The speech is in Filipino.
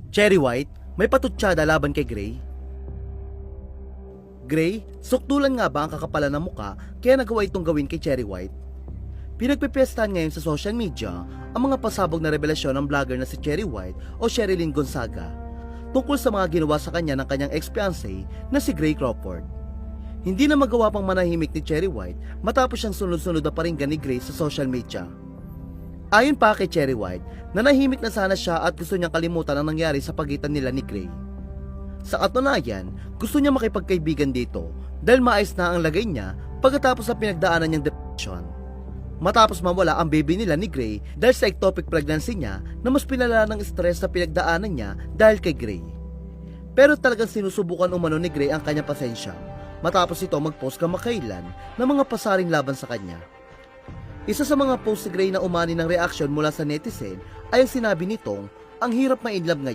Cherry White, may patutsada laban kay Gray? Gray, sukdulan nga ba ang kakapalan ng muka kaya nagawa itong gawin kay Cherry White? Pinagpipiyestahan ngayon sa social media ang mga pasabog na revelasyon ng vlogger na si Cherry White o Sherilyn Gonzaga tungkol sa mga ginawa sa kanya ng kanyang ex-fiancé na si Gray Crawford. Hindi na magawa pang manahimik ni Cherry White matapos siyang sunod-sunod na paringgan ni Gray sa social media. Ayon pa kay Cherry White, nanahimik na sana siya at gusto niyang kalimutan ang nangyari sa pagitan nila ni Gray. Sa katunayan, gusto niya makipagkaibigan dito dahil maayos na ang lagay niya pagkatapos sa pinagdaanan niyang depression. Matapos mawala ang baby nila ni Gray dahil sa ectopic pregnancy niya na mas pinalala ng stress sa pinagdaanan niya dahil kay Gray. Pero talagang sinusubukan umano ni Gray ang kanyang pasensya matapos ito mag-post kamakailan ng mga pasaring laban sa kanya. Isa sa mga post si Gray na umani ng reaksyon mula sa netizen ay ang sinabi nitong ang hirap ma-inlove ngayon.